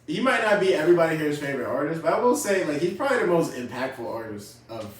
he might not be everybody here's favorite artist, but I will say like he's probably the most impactful artist of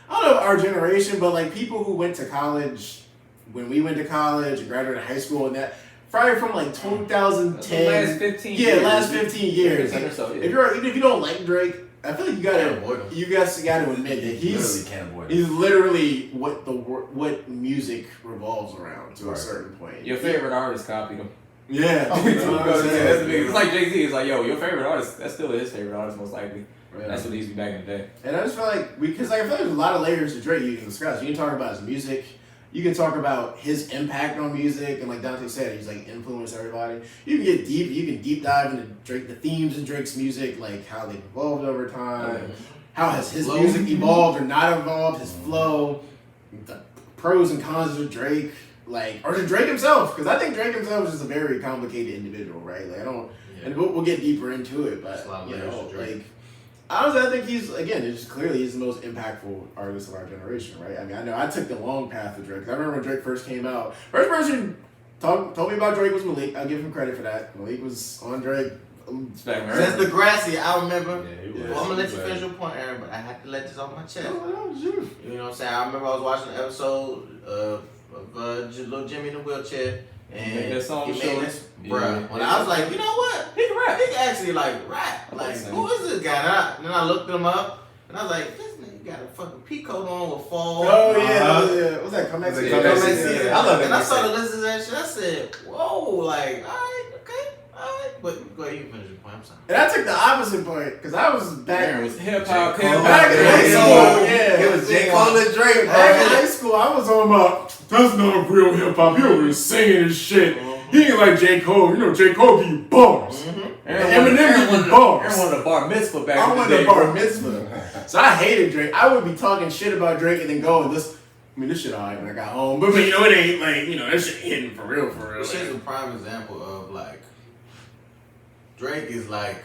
I don't know our generation, but like people who went to college when we went to college and graduated high school and that probably from like 2010. The last 15 years. Last 15 years. Like, So, yeah. even if you don't like Drake, I feel like you gotta admit that he's literally what music revolves around to a certain point. Your favorite artist copied him. Yeah. That's the biggest. It's like Jay-Z. It's like, yo, your favorite artist, that's still his favorite artist most likely. Yeah. That's what he used to be back in the day. And I just feel like, because like, I feel like there's a lot of layers to Drake you can discuss. You can talk about his music. You can talk about his impact on music. And like Dante said, he's like influenced everybody. You can get deep. You can deep dive into Drake, the themes in Drake's music, like how they've evolved over time. How has his music evolved or not evolved, his flow, the pros and cons of Drake. Like, or to Drake himself, because I think Drake himself is just a very complicated individual, right? Like, I don't, and we'll get deeper into it, but, you know, like, honestly, I think it's clearly he's the most impactful artist of our generation, right? I mean, I know I took the long path with Drake. I remember when Drake first came out. First person told me about Drake was Malik. I'll give him credit for that. Malik was on Drake. Since Degrassi, I remember. Yeah, well, I'm gonna let you finish your point, Aaron, but I had to let this off my chest. You know what I'm saying? I remember I was watching an episode of Little Jimmy in the wheelchair, and he made this, bruh. When I was like, you know what? He can rap. He can actually like rap. Like, who is this guy? And then I looked him up, and I was like, this nigga got a fucking peacoat on with fall. Oh yeah, what's that? Come Back to I love it. And I started listening to that shit. I said, whoa, like, all right, okay. But go ahead, you finish your point. I'm sorry. And I took the opposite point because I was back. It was hip hop. Back in high school, yeah. It was J. Cole and Drake. Back in high school, I was on my. That's not real hip hop. You over here singing and shit. He ain't like J. Cole. You know, J. Cole give you bars. Eminem give you bars. Aaron wanted a bar mitzvah back I in the wanted day. a bar mitzvah. So I hated Drake. I would be talking shit about Drake and then go and listen. I mean, this shit alright when I got home, but you know, it ain't like, you know, that shit hitting for real. This shit's a prime example of like. Drake is like,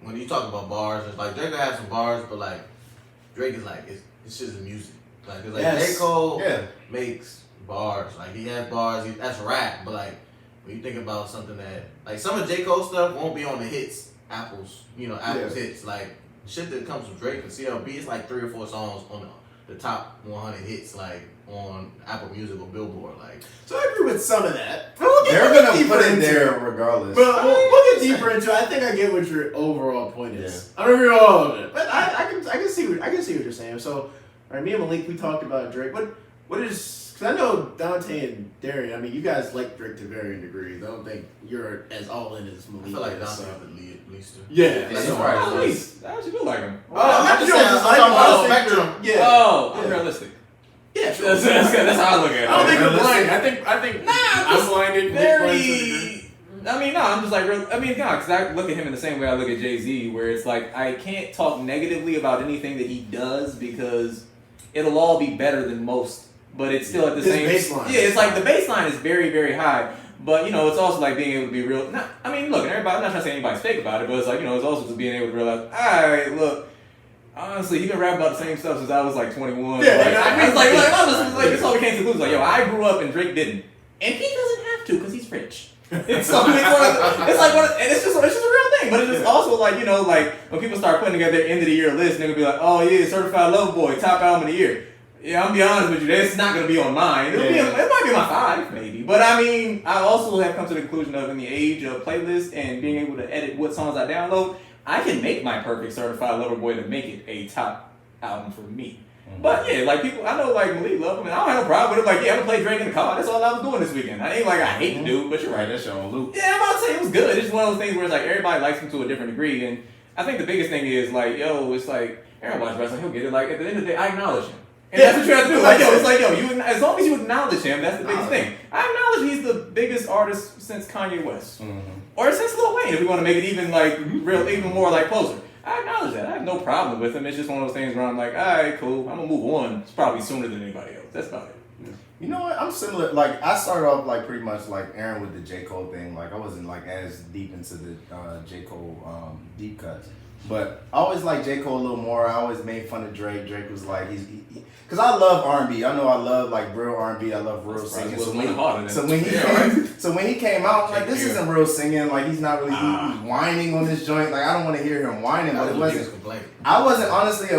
when you talk about bars, it's like Drake will have some bars, but like Drake is like, it's just music. Like, it's like J. Cole makes bars. Like, he has bars, that's rap, but like, when you think about something that, like some of J. Cole stuff won't be on the hits, Apple's hits. Like, shit that comes from Drake and CLB, it's like 3 or 4 songs on the top 100 hits, like, on Apple Music or Billboard, like. So I agree with some of that. They're gonna put it there regardless. But we'll get deeper into it. I think I get what your overall point is. I don't agree with all of it, but I can see what you're saying. So, all right, me and Malik, we talked about Drake. What is? Because I know Dante and Darian. I mean, you guys like Drake to varying degrees. I don't think you're as all in as Malik. I feel like is, Dante is the least. Yeah, that's right. At least I actually do like him. I'm spectrum. Yeah. Oh, unrealistic. Yeah, sure. That's how I look at it. I don't think you're blind. I think I'm blinded. I'm just like, because I look at him in the same way I look at Jay-Z, where it's like, I can't talk negatively about anything that he does because it'll all be better than most, but it's still at the same baseline. Yeah, it's like the baseline is very, very high, but, you know, it's also like being able to be real. Look, I'm not trying to say anybody's fake about it, but it's like, you know, it's also just being able to realize, all right, look, honestly, he been rapping about the same stuff since I was like 21. Yeah, it's all we came to lose. Like, yo, I grew up and Drake didn't, and he doesn't have to because he's rich. And it's just a real thing. But it's just also like, you know, like when people start putting together their end of the year list, they're gonna be like, oh yeah, Certified Lover Boy, top album of the year. Yeah, I'm gonna be honest with you, that's not gonna be on mine. It might be my 5, maybe. But I mean, I also have come to the conclusion of in the age of playlists and being able to edit what songs I download, I can make my perfect Certified Lover Boy to make it a top album for me. But yeah, like people, I know like Malik love him, and I don't have no problem with it. Like, yeah, I'm gonna play Drake in the car. That's all I was doing this weekend. I ain't like I hate the dude, but you're right. That's your own loop. Yeah, I'm about to say it was good. It's one of those things where it's like everybody likes him to a different degree, and I think the biggest thing is like, yo, it's like Aaron watches wrestling, he'll get it. Like at the end of the day, I acknowledge him. And that's what you have to do. Like, yo, it's like, yo, as long as you acknowledge him, that's the biggest thing. I acknowledge he's the biggest artist since Kanye West, or since Lil Wayne, if we want to make it even like real, even more like closer. I acknowledge that. I have no problem with him. It's just one of those things where I'm like, all right, cool. I'm gonna move on. It's probably sooner than anybody else. That's about it. You know what? I'm similar. Like I started off like pretty much like Aaron with the J. Cole thing. Like I wasn't like as deep into the J. Cole deep cuts. But I always liked J. Cole a little more. I always made fun of Drake. Drake was like because I love R&B. I know I love like real R&B. I love real singing. So when he came out, like this isn't real singing. Like he's not really he's whining on this joint. Like I don't want to hear him whining. But it wasn't. I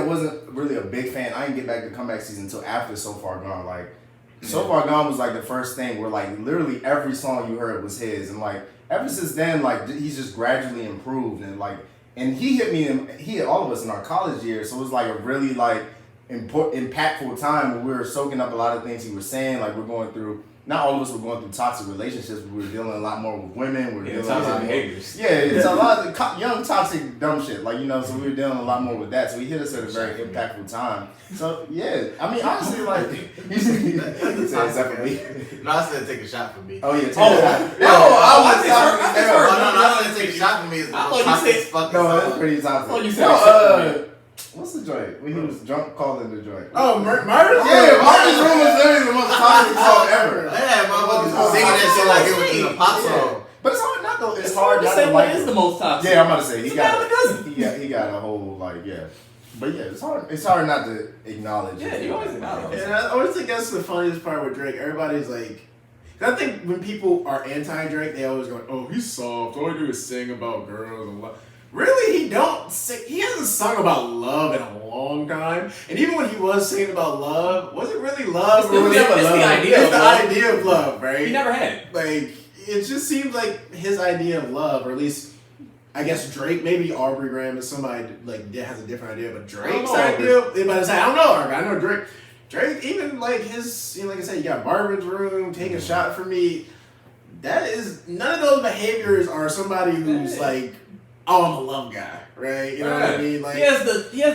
wasn't really a big fan. I didn't get back to Comeback Season until after So Far Gone. Like So Far Gone was like the first thing where like literally every song you heard was his, and like ever since then like he's just gradually improved and like. And he hit all of us in our college years, so it was like a really like impactful time where we were soaking up a lot of things he was saying. Like we're going through, not all of us were going through toxic relationships, but we were dealing a lot more with women. We're dealing toxic behaviors. Yeah, it's a lot of young toxic dumb shit. Like so we were dealing a lot more with that. So he hit us at a very impactful time. So yeah, I mean honestly, like he said definitely. No, I said take a shot for me. Oh yeah, take a shot. I said take a shot for me. No, that's pretty toxic. Oh, you said what's the joint? When he was drunk calling the joint. Oh, Martin's Yeah, Martin's Room was literally the most toxic song ever. Yeah, motherfuckers singing that shit like it was a pop song. But it's hard not though. It's hard to not say to what like is the most toxic. Yeah, I'm about to say he got a whole like yeah. But yeah, it's hard not to acknowledge. Yeah, you always acknowledge. And I always think that's the funniest part with Drake. Everybody's like, I think when people are anti-Drake, they always go, "Oh, he's soft. All he do is sing about girls and love." Really, he don't sing. He hasn't sung about love in a long time. And even when he was singing about love, was it really love? It's the idea of love, right? He never had it. Like it just seems like his idea of love, or at least. I guess Drake, maybe Aubrey Graham is somebody like that has a different idea, but Drake's idea. But I don't know. I know Drake. Drake, even like his, like I said, you got Marvin's Room, Take a Shot for Me. That is none of those behaviors are somebody who's like, oh, I'm a love guy, right? You know what I mean? Like he has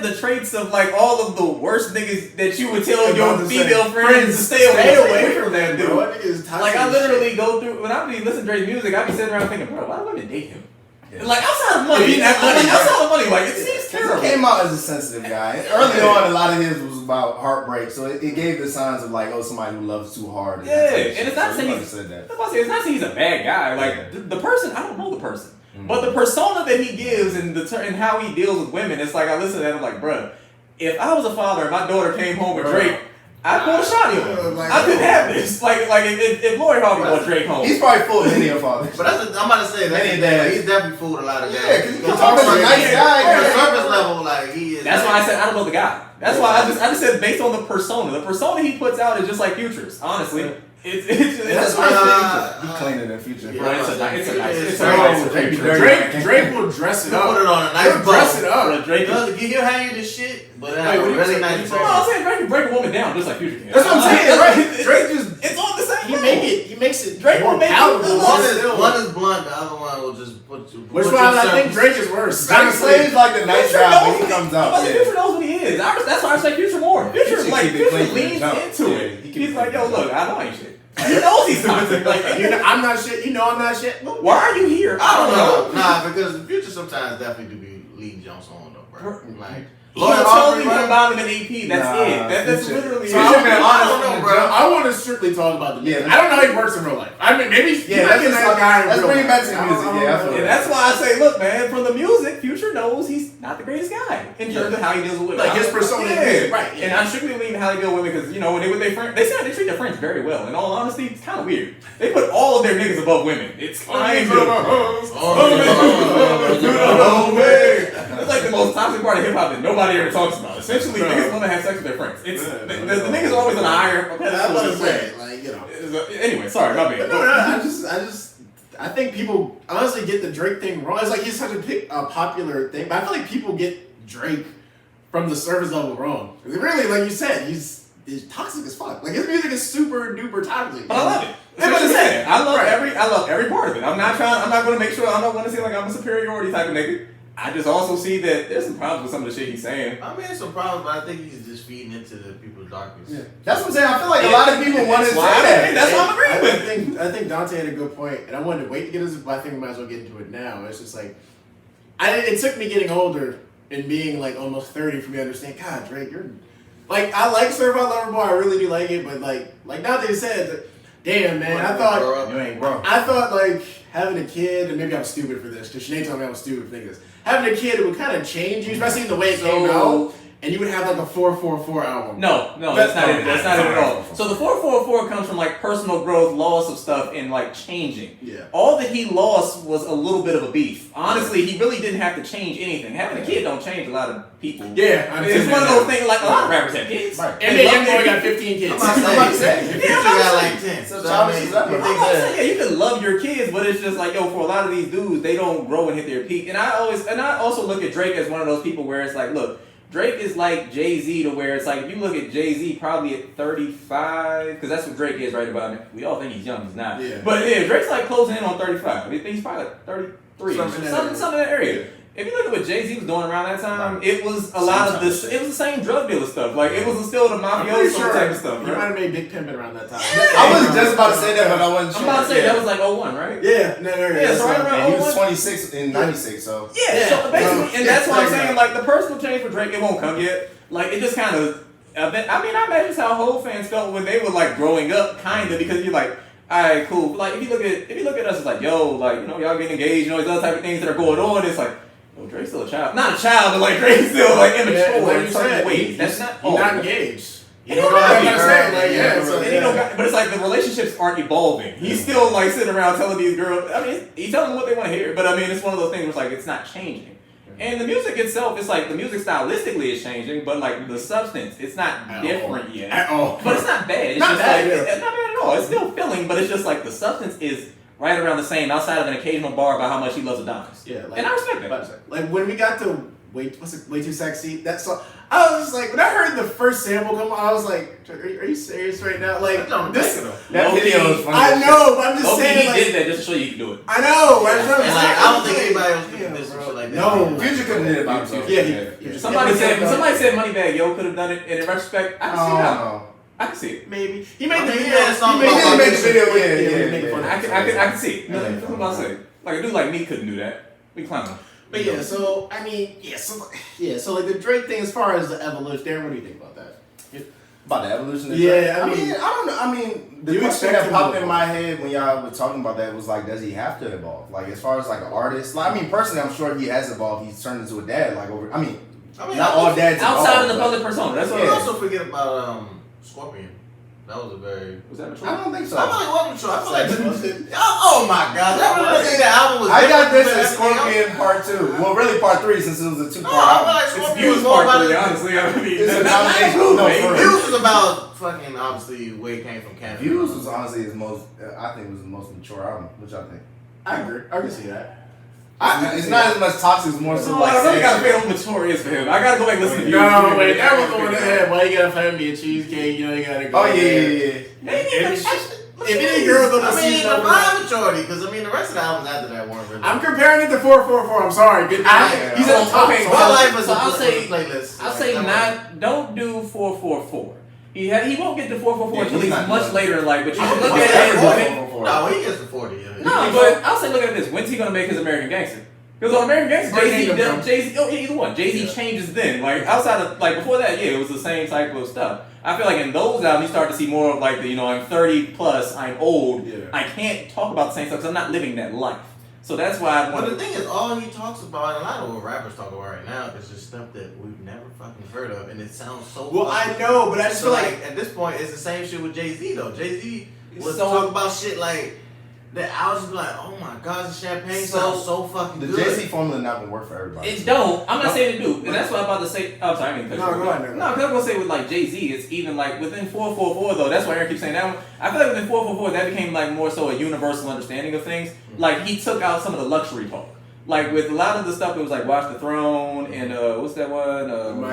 the traits of like all of the worst niggas that you would tell your female friends to stay away from them, dude. Like I literally go through when I be listening to Drake's music, I be sitting around thinking, bro, why do women date him? Yeah. Like outside of money, like it seems terrible. He came out as a sensitive guy. Early on, a lot of his was about heartbreak, so it gave the signs of like, somebody who loves too hard. Yeah, and it's not saying it's not saying he's a bad guy. Like the person, I don't know the person, but the persona that he gives and and how he deals with women, it's like I listen to that, I'm like, bro, if I was a father and my daughter came home with Drake. I'd pull a shot at him. I couldn't have this. Like if Lori Harvey brought Drake home. He's probably fooled many of fathers. But I'm about to say that he's definitely fooled a lot of guys. Yeah, because he's talking about a nice guy. On the surface level, like he is. That's why I said I don't know the guy. That's why I just said based on the persona. The persona he puts out is just like Future's. Honestly. It's he's cleaner than Future. Yeah, Drake will dress it up. Put it on a nice dress it up. Drake he'll hang this shit, but it have a really nice. No, I'm saying Drake can break a woman down just like Future can. That's what I'm saying, right? Drake just it's on the same. He makes it Drake will make palatable. One is blunt, the other one will just put you. Which one I think Drake is worse. Drake plays like the nice guy when he comes out. Future knows what he is. That's why I say Future more. Future leans into it. He's like, yo, look, I know I ain't shit. He knows he's toxic. Like, I'm not shit. You know I'm not shit. Why are you here? I don't know. Nah, because the Future sometimes definitely do be leading Jones on though, bro. Like. He'll tell me about him in EP. That's it. That's literally it. I want to strictly talk about the music. I don't know how he works in real life. I mean, maybe let's bring it back to the music. And that's why I say, look, man, from the music, Future knows he's not the greatest guy in terms of how he deals with women. Like his persona, right? And I strictly lean how they deal with women because when they with their friends, they treat their friends very well. In all honesty, it's kind of weird. They put all of their niggas above women. It's kind of. It's like the most toxic part of hip hop that nobody ever talks about. Essentially, niggas want to have sex with their friends. It's the niggas are always on a higher. Anyway, sorry, my bad. No, I think people honestly get the Drake thing wrong. It's like he's such a popular thing, but I feel like people get Drake from the surface level wrong. Really, like you said, he's toxic as fuck. Like his music is super duper toxic. But I love it. I love every part of it. I'm not going to make sure. I don't want to seem like I'm a superiority type of nigga. I just also see that there's some problems with some of the shit he's saying. I mean, there's some problems, but I think he's just feeding into the people's darkness. Yeah. That's what I'm saying. I feel like a lot of people want to say that. That's what I'm agreeing with. I think Dante had a good point, and I wanted to wait to get this, but I think we might as well get into it now. It's just like, it took me getting older and being like almost 30 for me to understand, God, Drake, you're Like I like Certified Lover Boy, I really do like it, but like now they said, damn man, I thought You ain't grown. I thought like having a kid, and maybe I'm stupid for this, because Sinead told me I'm stupid for thinking this. Having a kid, it would kind of change you, especially in the way it came out, and you would have like a 444 album. No, that's not it. That's not it at all. So the 444 comes from like personal growth, loss of stuff, and like changing. Yeah. All that he lost was a little bit of a beef. Honestly, he really didn't have to change anything. Having a kid don't change a lot of people. Yeah, I mean, it's one of those things like a lot of rappers have kids. Right. And then Young Boy got 15 kids. I'm about to say, Future got like 10. So So Thomas I mean, is up. you I'm think not that- saying, yeah, you can love your kids, but it's just like, yo, for a lot of these dudes, they don't grow and hit their peak. And I also look at Drake as one of those people where it's like, look, Drake is like Jay-Z to where it's like, if you look at Jay-Z probably at 35, because that's what Drake is right about now. We all think he's young, he's not. Yeah. But yeah, Drake's like closing in on 35. I think he's probably like 33, Something in something that in that area. If you look at what Jay-Z was doing around that time, it was a lot of this. It was the same drug dealer stuff. Like it was still the I'm pretty mafioso sure type of stuff. you Right? might have made Big Pimpin' around that time. I was just about to say that, but I wasn't I'm sure. about to say Yeah. that was like 01, right? Yeah, no. Yeah, so right around And he was 01. 26 in 96, so. Yeah, Yeah. so basically, and that's why I'm Yeah. saying, like, the personal change for Drake, it won't come yet. Like, it just kind of, I mean, I imagine how Hov fans felt when they were, like, growing up, kind of, because you're like, all right, cool. Like, if you look at us, it's like, yo, like, you know, y'all getting engaged, you know, these other type of things that are going on, it's like, oh, Drake's still a child. Not a child, but, like, Drake's still, like, immature like in you certain said, ways. That's not You're all. not engaged. He don't That's gotta what I'm be. saying. Like, yeah, so, And he don't got, but it's like the relationships aren't evolving. He's still like sitting around telling these girls. I mean, he's telling them what they want to hear. But I mean, it's one of those things where it's like it's not changing. And the music itself, it's like the music stylistically is changing, but like the substance, it's not At different yet. At all. But it's not bad. It's Not just bad, like yeah. it's not bad at all. It's still filling, but it's just like the substance is right around the same, outside of an occasional bar about how much he loves Adonis. Yeah, like, and I respect that. like when we got to Way Too Sexy, that song, I was just like, when I heard the first sample come on, I was like, are you serious right now? Like, this, That Low-key, video was funny. I know, but I'm just Low-key, saying, he like, did that just to show you can do it. I know, right? And like, I don't think anybody else could do this and shit like that. No. Future couldn't do it by himself. Yeah, Yeah. Somebody said Moneybag Yo could have done it, and in retrospect, I can see how. Oh, I can see it. Maybe he made the I mean, video. yeah, song He made about the this video. shit. He was making fun of it. I can see it. Yeah. That's what I'm about to say. Like a dude like me couldn't do that. We clown him. But yeah, so I mean, so like the Drake thing, as far as the evolution, Darren, what do you think about that? about the evolution of Yeah, Drake? I mean- I don't know. I mean, the You question expect that him popped to in my head when y'all were talking about that was like, does he have to evolve? Like, as far as like an artist, like, I mean, personally, I'm sure he has evolved. He's turned into a dad. Like, over. I mean, not all dads Outside of the evolve, public persona. That's what We it is. also forget about Scorpion. That was a very. Was that but mature? I don't think so. I feel like it wasn't true. I feel like. Was it? Oh my god! That really think that album was. I got this different as than everything Scorpion Part 2. Well, really Part 3 since it was a else. two-part No, I feel album. like It's Scorpion views was more part about 3, it. honestly. I mean, It's a not combination. true, No, baby. for real. Views was about fucking obviously where it came from Canada. Views was honestly his most, I think, was the most mature album. Which I think. I agree. I can see that. It's not as much toxic, it's more so No, like. I really gotta sad feel notorious for him. I gotta go back and listen to No, wait, that was going ahead. Why you gotta find me a cheesecake? You know, you gotta go. Oh yeah. If any girl go to I see mean, the something, vibe majority, because I mean, the rest of the albums after that weren't really. I'm comparing it to 444. I'm sorry. He's at the top. Okay, My life is so I'll a say- playlist. I'll say don't do 444. He won't get to 444 Yeah, until he's he's not much done. later in life. But you I should don't look think at it that's as right. when. No, he gets to 40. Yeah. No, but I'll say look at this. When's he gonna make his American Gangster? Because on American Gangster, Or Kingdom Come. Jay-Z, either one. Jay-Z Yeah. changes then. Like outside of like before that, yeah, it was the same type of stuff. I feel like in those albums, you start to see more of like the I'm 30 plus, I'm old, Yeah. I can't talk about the same stuff because I'm not living that life. So that's why I But want the thing is, all he talks about, and a lot of what rappers talk about right now, is just stuff that we've never fucking heard of, and it sounds so. Well, I fucking- know, but I just So feel like like at this point, it's the same shit with Jay-Z though. Jay-Z was So- talking about shit like that. I was just like, oh my god, the champagne So- sounds so fucking The good. JC formula not gonna work for everybody. It don't. I'm not saying it do, and that's what I'm about to say. I'm sorry, I mean, No, go ahead. No, because I'm gonna say with like Jay-Z, it's even like within 444 though. That's why Aaron keeps saying that one. I feel like within 444, that became like more so a universal understanding of things. Like he took out some of the luxury talk. Like with a lot of the stuff that was like Watch the Throne and what's that one?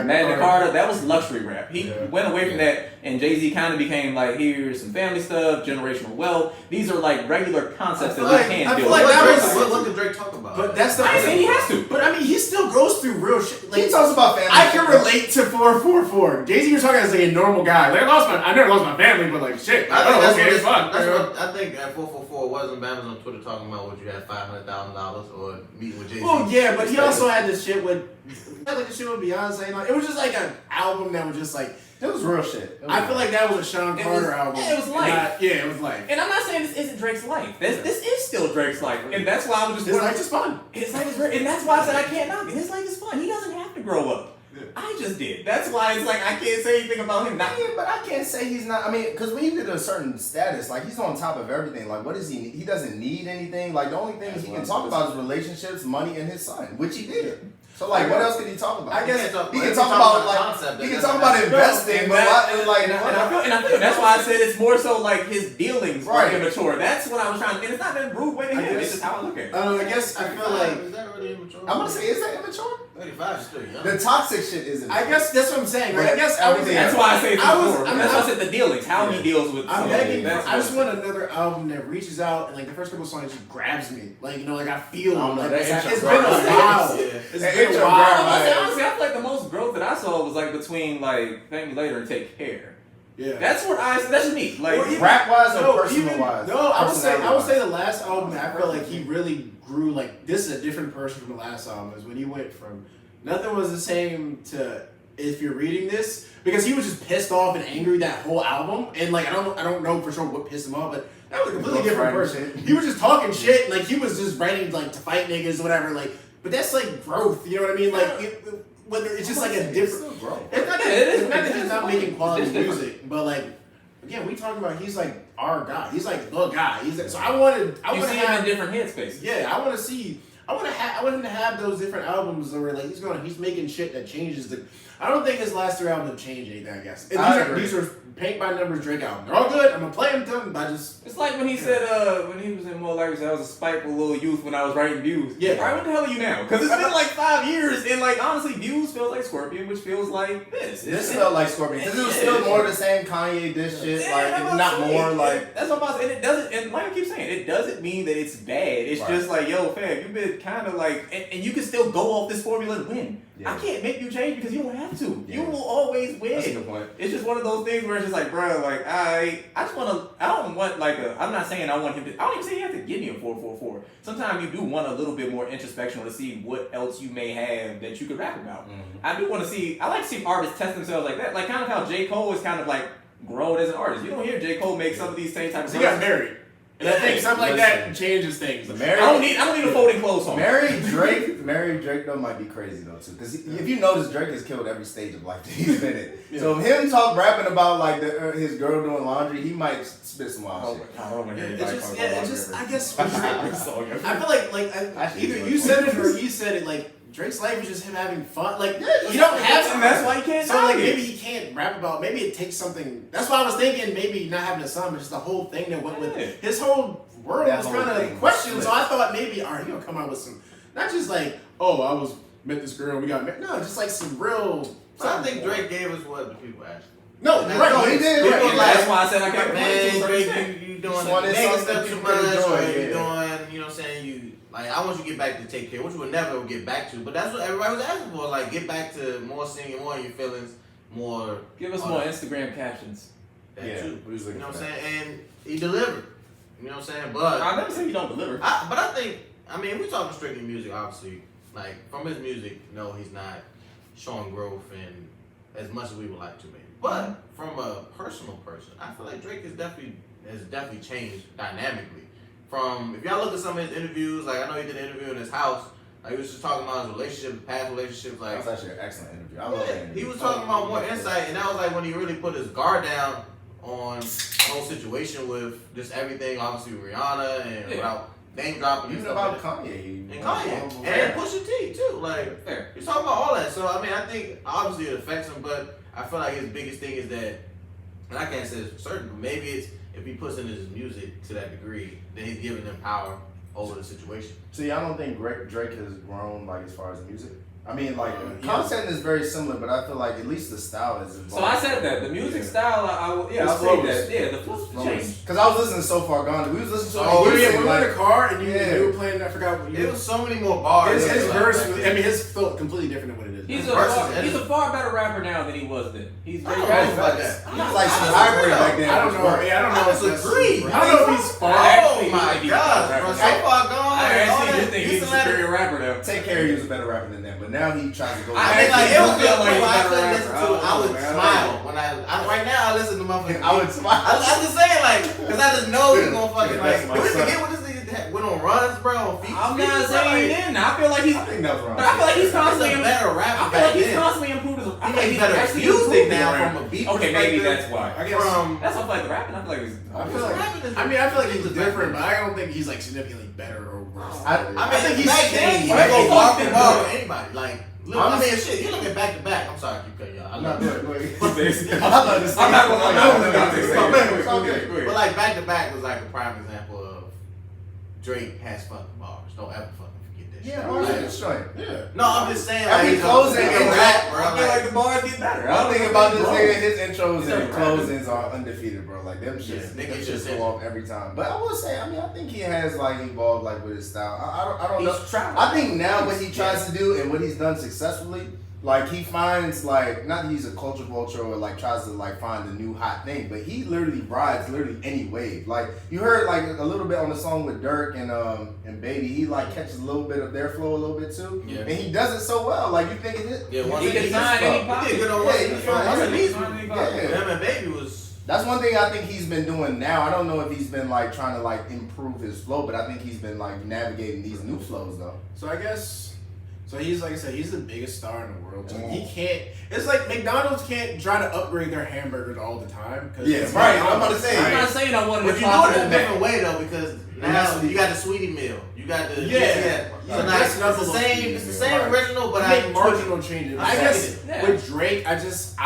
Magna Carta. That was luxury rap. He went away from that, and Jay-Z kind of became like, here's some family stuff, generational wealth. These are like regular concepts that we can I deal feel with. like that was- What could Drake talk about? But that's the I ain't saying he has to. But I mean, he still goes through real shit. Like He talks about family. I can relate to 444. Jay-Z, you're talking as like a normal guy. Like I never lost my family, but like shit. I think Oh, that's okay, what it's fuck. That's you know? what I think at 444 wasn't Bama's on Twitter talking about what you had $500,000 or meeting with Jay-Z. Well, yeah, but he also had this shit with, he had like the shit with Beyonce. And like, it was just like an album that was just like It was real shit. I feel like that was a Sean Carter album. Yeah, it was life. It was life. And I'm not saying this isn't Drake's life. This is still Drake's life, and that's why I was just. His life is fun. His life is great, and that's why I said I can't knock it. His life is fun. He doesn't have to grow up. Yeah. I just did. That's why it's like I can't say anything about him. Yeah, but I can't say he's not. I mean, because when you get to a certain status, like he's on top of everything. Like, what does he need? He doesn't need anything. Like, the only things he can talk about is relationships, money, and his son, which he did. So, like, what else could he talk about? I guess he can talk about like he can talk about investing, but I feel that's why I said it's more so like his dealings are Right. immature. That's what I was trying to. And it's not that rude way to him. It's just how I look at it. I guess I feel like Is that really immature? I'm gonna say, is that immature? 35 is still young. The toxic shit isn't. I guess that's what I'm saying. Right? I guess Everything- That's why I say it's I was- immature. I mean, That's why I I- said the dealings. How he deals with. I'm something. begging. That's I just what- want another album that reaches out and like the first couple songs just grabs me. Like like I feel. I don't know, Like, that it's intro been a grabs me. while. Yeah. It's That been a intro while. grabs Honestly, I feel like the most growth that I saw was like between like Thank Me Later and Take Care. Yeah. That's what that's just me. Like Or even- Rap wise or No, personal wise? No, I would say the last album. I feel like he really grew. Like this is a different person from the last album. Is when he went from nothing was the same to if you're reading this because he was just pissed off and angry that whole album. And like I don't know for sure what pissed him off, but that was a completely different person. He was just talking shit. Like he was just writing like to fight niggas or whatever. Like, but that's like growth. You know what I mean? Like whether it's just like a different. growth. It's not Yeah, it is. it's not that he's not making quality It's different. music, but like again, we talking about he's like our guy. He's like the guy. He's like, so I want you to see him in have different headspaces. yeah. I want him to have those different albums where like he's making shit that changes the. I don't think his last three albums have changed anything. I guess and I agree. these are paint by numbers Drake albums. They're all good. I'm gonna play them to him, but I just It's like when he said, when he was in More Life, I was a spiteful little youth when I was writing Views. Yeah. Alright, what the hell are you now? Because it's been like 5 years, and like honestly, Views feels like Scorpion, which feels like this. This felt like Scorpion because it was still more the same Kanye dish shit, Yeah, like that's what I'm not saying. more like. That's what I'm about to say. And it doesn't, and like I keep saying, it doesn't mean that it's bad. It's Right. just like, yo, fam, you've been kind of like, and you can still go off this formula and win. Yeah. I can't make you change because you don't have to. Yeah. You will always win. That's a good point. It's just one of those things where it's just like, bro, like I just want to. I don't want like a. I'm not saying I want him to. I don't even say he has to give me a 4.44. Sometimes you do want a little bit more introspection to see what else you may have that you could rap about. Mm-hmm. I do want to see. I like to see artists test themselves like that, like kind of how J. Cole is kind of like grown as an artist. You don't hear J. Cole make some of these same type of. he got married. And I think something like that Listen. changes things. Married- I don't need a folding clothes song. Mary Drake though might be crazy though too, because if you notice, Drake has killed every stage of life that he's been in. Yeah. So him rapping about like his girl doing laundry, he might spit some wild shit. I don't want to hear It's anybody just, talk yeah, about it's just, Drake. I guess, with Drake, I feel like Actually, either it's you like- said it or he said it. Like Drake's life is just him having fun. Like Yeah, you don't have to. and that's why you can't So knock like it. maybe he can't rap about. Maybe it takes something. That's why I was thinking maybe not having a son, but just the whole thing that went with Yeah. his whole world That was whole kind thing of was questioned. So split. I thought maybe all right, he gonna come out with some, not just like I met this girl, we got married. No, just like some real. So I think Drake gave us what the people asked for. No, you're right. No, he did. You're Right. right. That's why I said I can't Man, relate to a certain Drake, extent. you doing Just the wanted nigga something stuff too people much, could enjoy, or you yeah. doing, you know what I'm saying, I want you to get back to Take Care, which we'll never get back to, but that's what everybody was asking for, like, get back to more singing, more of your feelings, more. Give us more Instagram captions. That Yeah, too. we was You looking know what for I'm that. saying? And he delivered. You know what I'm saying? But I never say you don't deliver. I think, we're talking strictly music, obviously. Like, from his music, no, he's not showing growth and as much as we would like to, maybe. But from a personal person, I feel like Drake has definitely changed dynamically. From, if y'all look at some of his interviews, like I know he did an interview in his house, like he was just talking about his relationships, past relationships, like That was actually an excellent interview. I love that yeah, interview. he was talking about more insight, and that was like when he really put his guard down on the whole situation with just everything, obviously with Rihanna and Yeah. without name dropping and Even stuff about like that. Kanye. And Kanye and Pusha T too. Like Fair. he's talking about all that. So I think obviously it affects him, but I feel like his biggest thing is that, and I can't say it's for certain, but maybe it's if he puts in his music to that degree, then he's giving them power over the situation. See, I don't think Drake has grown like as far as music. I mean, like Yeah. content is very similar, but I feel like at least the style is involved. So I said that the music style, I'll It's say flows. that. Yeah, the flows changed. Because I was listening to So Far Gone. We was listening to Oh, it. we were in the car and you Yeah. were playing. I forgot what you. It was so many more bars. His like, verse. back Was, then. I mean, his felt completely different than what it is. He's now. he's a far better rapper now than he was then. He's I very don't know rapper. about that. He was like some I hybrid disagree, back then. I don't know. Yeah, I don't know. I if that's- disagree. I don't know if he's far. Actually, Oh my he might be god, better bro! rapper. So Far Gone. I and all actually You think he's a superior rapper now? Take Care, he was a better rapper than them, but now he tries to go. I mean, like, it was feel good like when I he's a couldn't better listen rapper. to it. I would Man, smile when right now I listen to motherfuckers. I would smile. I'm just saying, like, because I just know he's gonna fucking, That's like, my do we son. forget what this nigga went on runs, bro, on feet? I'm not saying he didn't. I feel like he's. I think that's wrong. But I feel like he's He's constantly. a better rapper I feel like back he's then. constantly improved his. I He feel like makes he's better actually music improving now around. from a beat Okay, maybe perspective. that's why. I guess. That's not like the rapping. I feel like he's. I feel like. I mean, I feel like he's different, but I don't think he's like significantly better or worse. I I think mean, he's back then, changed. you Right? go He's bar fucking for bar good. with anybody. Like, look, I mean, shit, you look at back to back. I'm sorry, I keep cutting y'all. I love it. I'm not going to But like back to back was like a prime example of Drake has fucking bars. Don't ever fucking forget that shit. Yeah, bro, Like, that's right. Yeah. no, I'm just saying. Every like, closing he's a is rap, bro. I feel like the bars get better. One thing about this Bro. nigga, his intros He's and a closings are undefeated, bro. Like them Yeah, shits, nigga them just shits said- go off every time. But I will say, I mean, I think he has like evolved like with his style. I don't know. He's trying. I think now what he tries to do and what he's done successfully, like he finds like not that he's a culture vulture or like tries to like find a new hot thing, but he literally rides literally any wave. Like you heard like a little bit on the song with Dirk and Baby, he like catches a little bit of their flow a little bit too, Yeah. and he does it so well. Like you think it's Yeah, once He again, can sign any he pop. did good on Yeah, what's he his can sign name. any Him pop. Yeah. and Baby was. That's one thing I think he's been doing now. I don't know if he's been like trying to like improve his flow, but I think he's been like navigating these new flows though. So I guess. So he's like I said, he's the biggest star in the world. So he can't. It's like McDonald's can't try to upgrade their hamburgers all the time. Yeah, it's right. McDonald's, I'm about to say, I'm not saying I wanted But to you do it talk in a about different way though, because now you got the sweetie meal, you got the Yeah. So now it's the same. It's the same original, but I make marginal changes. I I guess Yeah. with Drake, I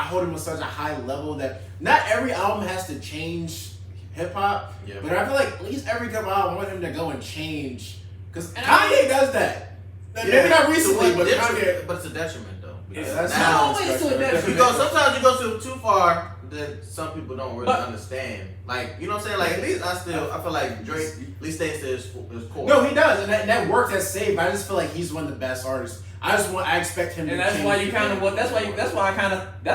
hold him at such a high level that not every album has to change hip hop. Yeah. But I feel like at least every couple albums, I want him to go and change. Because And I Kanye does that. Maybe not recently, but Kanye. But it's a detriment though. It's Because that's now always to a detriment. you go. Sometimes you go too far that some people don't really But- understand. Like you know what I'm saying. Like at least I feel like Drake at least stays to his core. No, he does, and that work has saved. I just feel like he's one of the best artists. I expect him to And that's change why you the kind of game. what. That's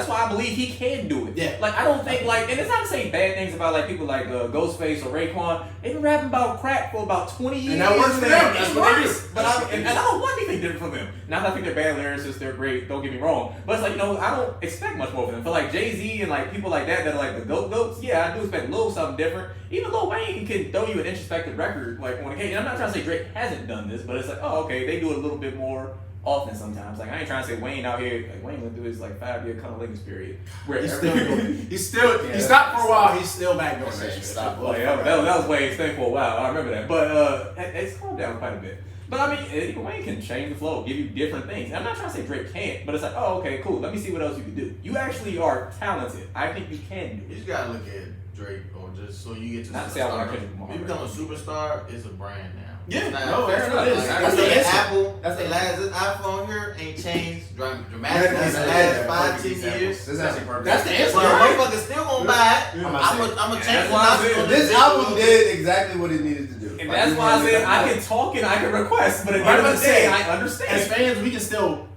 why I believe he can do it. Yeah. Like I don't think like, and it's not to say bad things about like people like Ghostface or Raekwon. They've been rapping about crack for about 20 years. And that works for them. That's It what they works. do. But and I don't want anything different from them. Not that I think they're bad lyricists. They're great. Don't get me wrong. But it's like I don't expect much more from them. For like Jay-Z and like people like that are like the goats. Yeah, I do expect a little something different. Even Lil Wayne can throw you an introspective record like on occasion. I'm not trying to say Drake hasn't done this, but it's like okay, they do it a little bit more often sometimes. Like I ain't trying to say Wayne out here. Like Wayne went through his like 5-year cunnilingus period where He's every- still doing it. He's still Yeah. he stopped for a while. He's still back doing That that shit shit. stopped. Oh, yeah, that was Wayne's thing for a while. I remember that. But it's calmed down quite a bit. But I mean, even Wayne can change the flow, give you different things. I'm not trying to say Drake can't, but it's like, oh, okay, cool. Let me see what else you can do. You actually are talented. I think you can do You it. just gotta look at Drake, or just so you get to Not to say I want superstar. Kendrick Lamar, When you become a superstar, it's a brand now. Yeah, It's not- no, it's fair not enough. like- That's I the look at answer. Apple. That's the This iPhone here ain't changed dramatically in the Yeah, last perfect 5-10 example. years. This is actually perfect. That's the answer. But a Right. motherfucker still gonna buy it. Yeah. I'm gonna change that's the why I nostril said on This bitch album a little bit. did exactly what it needed to do. And Like, that's you why I wanted said to- I can talk and I can request, but at the Right, end of but the day, say, I As understand. fans, we can still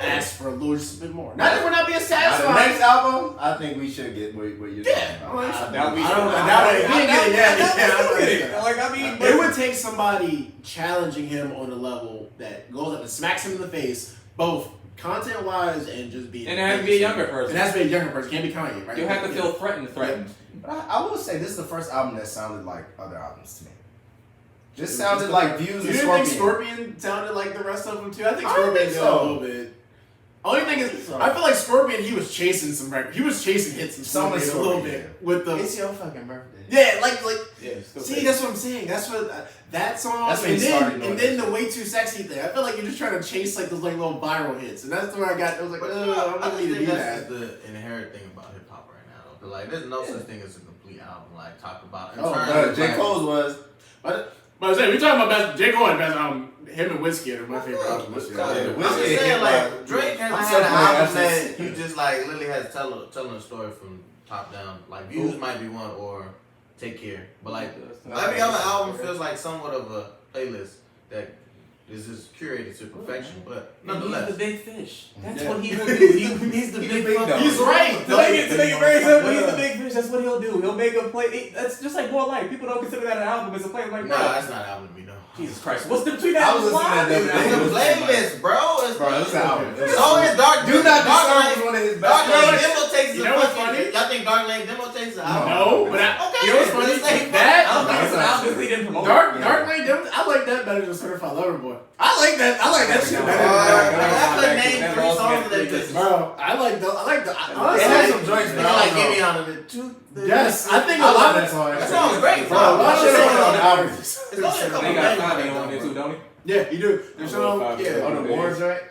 ask for a little just a bit more. Not that we're not being Now, the satisfied. next album, I think we should get what you're Yeah. talking about. I Now we- I don't know. I- Now I- we I- ain't get it yet. I- Yeah, I- I'm get it. like- Like I mean, It would take somebody challenging him on a level that goes up and smacks him in the face, both content wise and just being. and it has to be a younger person. It has to be a younger person. Can't be Kanye, right? You'll have to feel threatened. But I will say this is the first album that sounded like other albums to me. Just sounded like Views You and didn't Scorpion. think Scorpion sounded like the rest of them too? I think I don't Scorpion think did so. a little bit. Only thing is, So- I feel like Scorpion. He was chasing some records. He was chasing hits and Some of Scorpion a little Scorpion. bit with the. It's your fucking birthday. Yeah, like. Yeah, still See, fake. that's what I'm saying. That's what that song, That's when and he started then doing and then that the way too sexy thing. I feel like you're just trying to chase like those like little viral hits, and that's where I got. I was like, But I'm I not just need to think do that's that. the inherent thing about hip hop right now. Though. Like, there's no such thing as a complete album. Like, talk about. In Oh, terms of, J. like, Cole's was. But I was saying, we talking about best J. Cole and best him and Whiskey are my favorite album this year. Yeah, I'm just Whiskey saying, hit, like, like, Drake has I'm had an separating album essence. that you just like literally has telling a story from top down. Like, Views might be one, or Take Care, but like every other album feels like somewhat of a playlist that This is curated to perfection, but And nonetheless. he's the big fish. That's Yeah. what he will do. He's the big big fuck. dog. He's right. To make it very simple, he's the big fish. That's what he'll do. He'll make a play. That's just like More Life. People don't consider that an album. It's a play. Like, Nah, bro, that's not an album to me, though. Jesus Christ. What's the between I that was and listening to Live? that It's a It's playlist, bro. It's Bro, it's an album. So is Dark. Do Not Dark Disturb Lane. is one of his Dark best. Lane songs. Demo takes You the know what's fucking. funny? Y'all think Dark Lane Demo takes the album? No, but Okay, you know what's then, funny? let's say That I don't think it's an That's album because he didn't promote it. Dark Lane Devil, I like that better than Certified Lover Boy. I like that shit better. I could Never name 3 lost songs of that against business. Bro, I like the It honestly, has some joints, It's but like I don't know. Gideon on the two. yes, I think a I lot love of that song. That song's great, Bro, bro. a lot of Shit shit on on the the album. It's only a couple They got bangers Fabio right on there, there too, bro. don't he? Yeah, you do. There's I love no, Fabio. yeah. Oh, the war joint?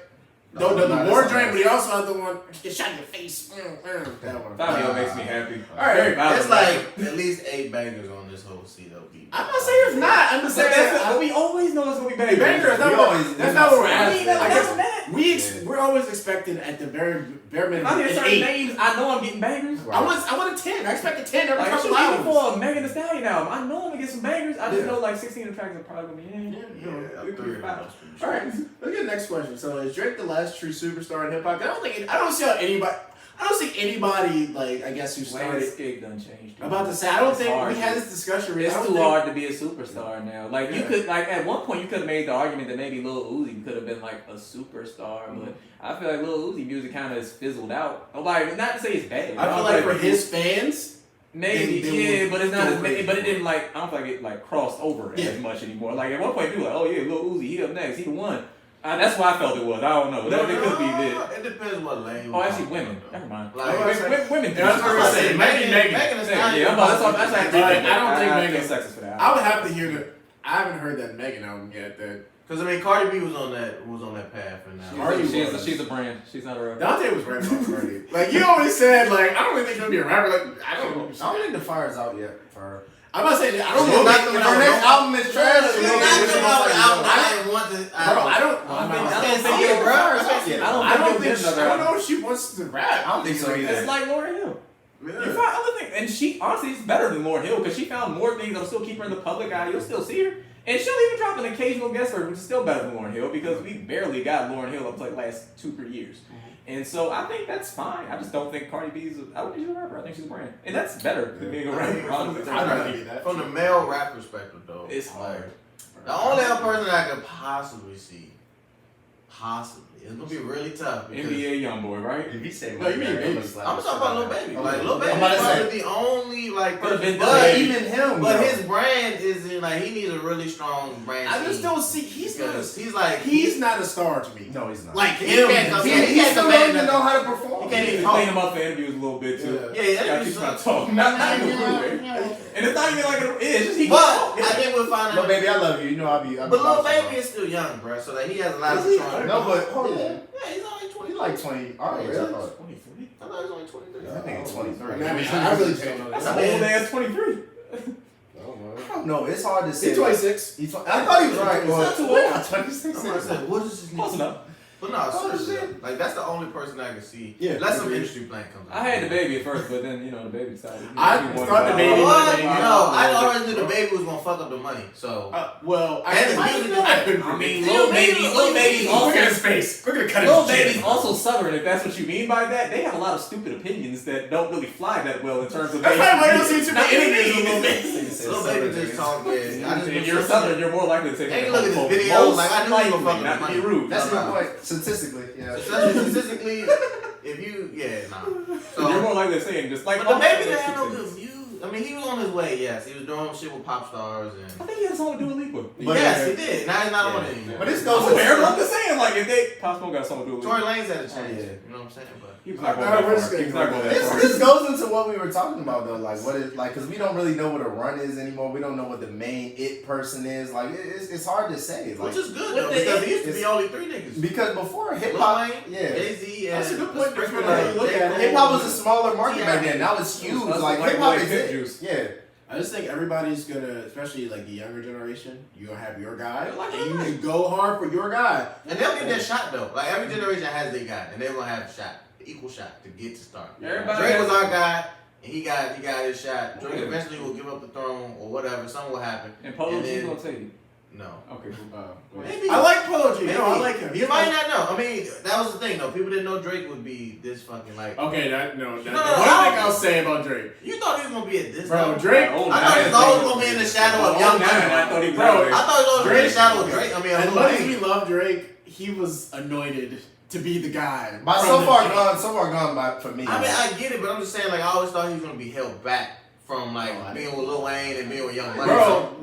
No, the that's war not joint, nice. but he also had the one. It shot in your face. That one. Fabio makes me happy. All right, Very valid. It's like at least 8 bangers on this whole CLB. I'm not saying it's not. I'm just But saying that's we always know it's gonna be bangers. Banger. We always- That's not what we're I mean, asking. I that's guess that. we're always expecting at the bare If minimum I hear an certain 8. names, I know I'm getting bangers. I want a 10. I expect a 10 every Like, couple shoot, even albums. for a Megan Thee Stallion album, I know I'm gonna get some bangers. I just Yeah. know like 16 tracks are probably gonna be in. Yeah, We can 3 be of fine. those. All right, let's get the next question. So, is Drake the last true superstar in hip hop? I don't see how anybody. I don't see anybody like I guess who started. Landscape done changed. I'm about to say I don't It's think hard. we had this discussion. It's I don't too think- hard to be a superstar now. Like you Yeah. could, like at one point, you could have made the argument that maybe Lil Uzi could have been like a superstar, but I feel like Lil Uzi music kind of fizzled out. Like not to say it's bad. I feel like for his fans, maybe they yeah, would but it's not go as crazy but it for didn't like I don't feel like it like crossed over Yeah. as much anymore. Like at one point, people were like, oh yeah, Lil Uzi, he up next, he the one. That's why I felt it was. I don't know. That could be it. It depends what lane. Oh, actually, women. Never mind. Like, Women. Yeah, I was gonna say, maybe Megan. Yeah, I'm about that's actually. But I don't think I Megan- feel sexist for that. I would have to hear the. I haven't heard that Megan album yet. That Because I mean, Cardi B was on that path, and now Cardi was. She's a brand. She's not a rapper. Dante was rapping off already. Like you always said, like I don't really think she'll be a rapper. Like I don't know. I don't think the fire's out yet for her. I'm not saying that. I don't She's know. not If coming her out next with album is trash. She's then not it's coming gonna out with be an album. like, I didn't want to. Bro, I don't. I I'm think- not- I can't don't see think it, bro. I I don't think think. I don't know if she wants to rap. I don't think so either. It's like Lauryn Hill. You Yeah. find other things, and she honestly is better than Lauryn Hill because she found more things that'll still keep her in the public eye. You'll still see her, and she'll even drop an occasional guest verse, which is still better than Lauryn Hill because we barely got Lauryn Hill up to like last 2-3 years. And so I think that's fine. I just don't think Cardi B's. I don't think she's a rapper. I think she's a brand, and that's better than being a rapper. honestly. I'd rather be that. From the male rap perspective, though, It's hard. The only other person I could possibly see, it's gonna be really tough. Because NBA YoungBoy, right? If you say No, you mean Baby. I'm talking about Lil Baby. Okay. Like Lil I'm Baby about to is say. probably the only like Could've person, been but Baby. even him, but though. his brand isn't like he needs a really strong brand. I just team don't see. He's not. because A, he's like he's not a star to me. No, he's not. Like He him. can't come- he- he he can't still command don't even nothing. know how to perform. He can't You even can clean talk. him up for interviews a little bit too. Yeah. Yeah, Gotta keep trying to talk. Not in a rude way. And it's not even like it's just he can But talk. I think we'll find But out. baby, I love you. You know I'll be. But Lil Baby is still young, bro. So like he has a lot of Is he? strong. No, but hold Yeah, on. he's only 20. He's like 20. All right, Really? I thought. 23. I thought he was only 23. I think it's 23. I mean, I really don't know. That's I an mean- old ass 23. I don't know. It's hard to say. He's 26. I thought he was right. He's not too old. 26. I'm gonna say, what is his Close name? enough. But no, Oh, seriously, shit. like that's the only person I can see. Yeah, Unless some agreed. industry plan comes. I had the baby at first, but then the baby started. I thought the baby- What? Baby. No, I always knew the baby was gonna fuck up the money. So Well, I And couldn't. the music- I couldn't. I mean, predict. Lil Baby's Look at also. his face. We're gonna cut his Lil chin. Baby's also Southern, if that's what you mean by that. They have a lot of stupid opinions that don't really fly that well in terms of. That's probably why I don't see too Not many even interviews with Lil me. Baby. Lil Baby just talk. Yeah, I just If you're Southern, you're more likely to take. Hey, it look at home. this video, Most like, I knew you were likely, fucking not to be money. rude. That's No, my no. point. Statistically, yeah. Statistically, if you, nah. You're So, more likely to say just like. but the baby that's didn't have no two good things. views. I mean, he was on his way. Yes, he was doing shit with pop stars I and. think he had a song with Dua Lipa. But- yes, he did. Now he's not on it anymore. But this I'm goes aware, but I'm just saying, like, if they Pop Smoke got a song with Dua Tory Lipa, Lanez had to change. yeah. You know what I'm saying? But he was not going No, that we're far. just He was not going that This, far. this goes into what we were talking about though, like what is like, cause we don't really know what a run is anymore. We don't know what the main it person is. Like it's hard to say. Like which is good What though, the- because it used to be it's- only 3 niggas. because before hip Lil hop, Wayne, yeah, Jay-Z, and That's a good point. the Sprinkler, Like, like, look J. at it. Cole. hip hop was a smaller market back Yeah. then. Now it's huge. That's Like like hip hop White is Pimp it. Juice. Yeah. I just think everybody's gonna, especially like the younger generation, you're gonna have your guy, Like and you everybody. can go hard for your guy. And they'll get their shot though. Like every generation has their guy, and they're gonna have a shot, equal shot to get to start. Everybody Drake has- was our guy, and he got his shot. Drake Yeah. eventually will give up the throne or whatever. Something will happen. And Polo And G's then- gonna tell you. No. Okay, cool. Maybe. I like Polo G. Maybe. No, I like him. You might not know. I mean, that was the thing though. People didn't know Drake would be this fucking like. Okay, No, one no, thing I- I'll say about Drake. You thought he was gonna be at this Bro, level? Drake. I thought he was always gonna be in the shadow of Young Money. I thought he was Bro, out there. I thought he was always gonna be in the shadow of Drake. I mean, As Lil much as we Wayne. love Drake, he was anointed to be the guy. But from so the far gone by for me. I mean, I get it, but I'm just saying, like, I always thought he was gonna be held back from like Oh, I being with Lil Wayne and being with Young Money. Bro,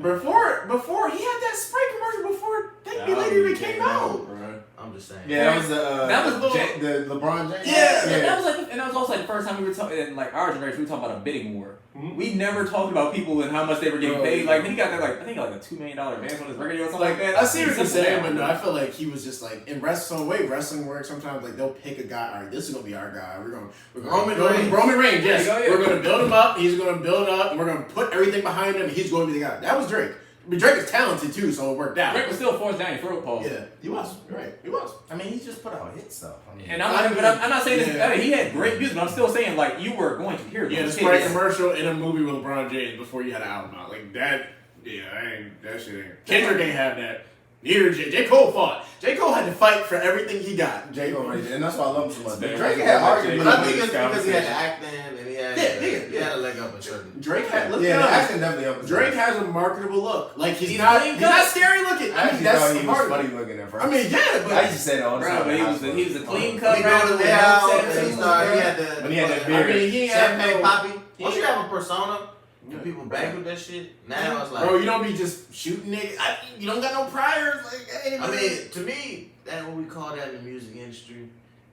before he had that Sprite commercial before Thank Me Later even came out. bro. I'm just saying. Yeah, that was That was the LeBron James. Yeah. And that was like, and that was also like the first time we were talking, in like our generation, we were talking about a bidding war. We never talked about people and how much they were getting Bro, paid. Like he got that like I think like a $2 million advance on his record deal or something like that. I see what you're Simple saying, math. but no, I feel like he was just like in wrestling. The way wrestling works, sometimes like they'll pick a guy. All right, this is gonna be our guy. We're gonna Roman Reigns. Roman Reigns. Yes, There you go, yeah. we're gonna build him up. He's gonna build up, and we're gonna put everything behind him. And he's going to be the guy. That was Drake. But Drake is talented too, so it worked out. Drake was still forced down your throat, Paul. Yeah, he was. You're right, he was. I mean, he just put out hit stuff. I mean, And I'm not saying this. Yeah. He had great music, but I'm still saying like you were going to hear. Yeah, the those Sprite hits. commercial in a movie with LeBron James before you had an album out. Like that, yeah, that shit ain't. Kendrick ain't have that. Neither J. Cole fought. J. Cole had to fight for everything he got. J. Cole right there, and that's why I love him so much. Drake Drake had had arguably- arguably. But I think it's because he had the acting and he had he Yeah. had a leg up in certain. Drake had, look Yeah, the at him. acting definitely helped. Drake has a marketable look. Like he's He's not clean he's cut. not scary looking. I I mean actually that's thought he was hard. funny looking at first. I mean, yeah, but I used to say that all the Bro, time. but he was a clean cut He rapper built with it no out. tattoos, And he started. He had the. When he had that I beard. mean, he ain't have Champagne no, Poppy. Once you have a persona, and people bang with that shit. Now it's like. bro, you don't be just shooting niggas. You don't got no priors. Like, hey, I mean, to me, that's what we call that in the music industry.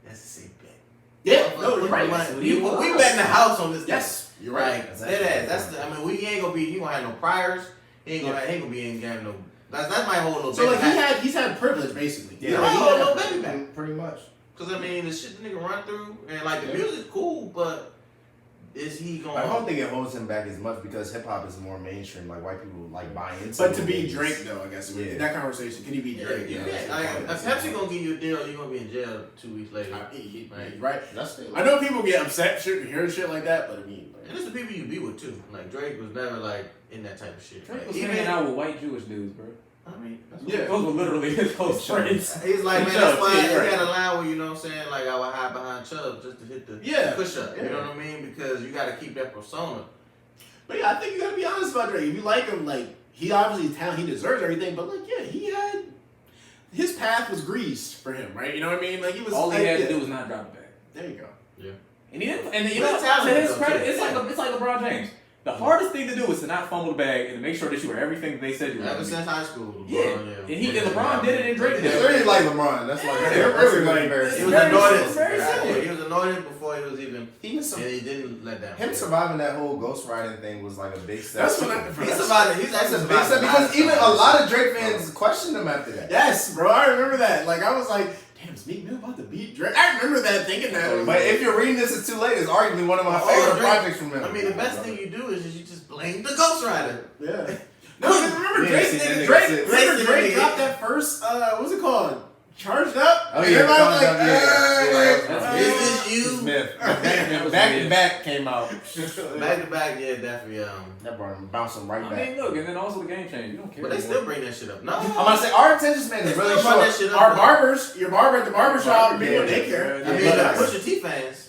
That's a safe bet. yeah, no, you're right. We bet in the house on this. Yes, you're right. Like, that's the. I mean, we ain't gonna be. He gonna have no priors. He ain't gonna be in game no. That's my whole little. So like baby he's had privilege basically. Yeah, Like, he he had had a little baby back. Pretty much. Cause I mean, the shit the nigga run through and like the music's cool, but is he going? I don't think it holds him back as much because hip hop is more mainstream. Like white people like buy into. But to it. be Drake though, I guess Yeah. in that conversation, can he be Yeah, Drake? you Yeah, can't. Like, if Pepsi gonna give you a deal, you're gonna be in jail 2 weeks later. Right. That's it. I know people get upset hearing shit like that, but I mean, And it's the people you be with too. Like Drake was never like in that type of shit. Drake Like, was even hanging out with white Jewish dudes, bro. I mean, that's Yeah. Those were literally his close friends. He's like, man, Chubb, that's why yeah, he right. had a line where, you know what I'm saying, like I would hide behind Chubb just to hit the push up. You know what I mean? Because you gotta keep that persona. But yeah, I think you gotta be honest about Drake. If you like him, like he obviously is talented, he deserves everything. But like, yeah, he had his path was greased for him, right? You know what I mean? Like he was. All he like, had yeah. to do was not drop it back. There you go. And he didn't. And you But know, it's talented to his though, credit, too. it's like LeBron James. The hardest thing to do is to not fumble the bag and to make sure that you were everything that they said you were. Ever since high school, LeBron, Yeah. And LeBron did it and Drake did It's it. really like LeBron. That's like Yeah, that's really a good like- comparison. He was Very anointed. simple, very simple. He was anointed before he was even, Even some, and he didn't let down. him surviving that whole ghostwriting thing was like a big step. That's when I. He survived. He's That's actually a big step survived because even a stuff. lot of Drake fans questioned him after that. Yes, bro. I remember that. Like I was like, damn, is Meek Mill about to beat Drake? I remember that thinking that. But if you're reading this, it's too late. It's arguably one of my Oh, favorite Drake- projects from him. I mean, the best thing you do is you just blame the ghostwriter. Yeah. No, because remember Yeah, Drake? see, that nigga Drake, sits. remember Drake Nigga. dropped that first. What's it called? Charged Up. Oh, And yeah, everybody was Charged like, Up, yeah. Yeah. Is this you? Smith. was Back weird. to back came out. Back to back, yeah, definitely. That brought him bouncing right I back. mean, look, and then also the game changed. You don't care. But they anymore. still bring that shit up. No, I'm gonna say our attention span is They really still bring that short. shit up. Our barbers, your barber at the barbershop, Barber, people yeah. they care. I mean, Yeah. the Pusha T fans.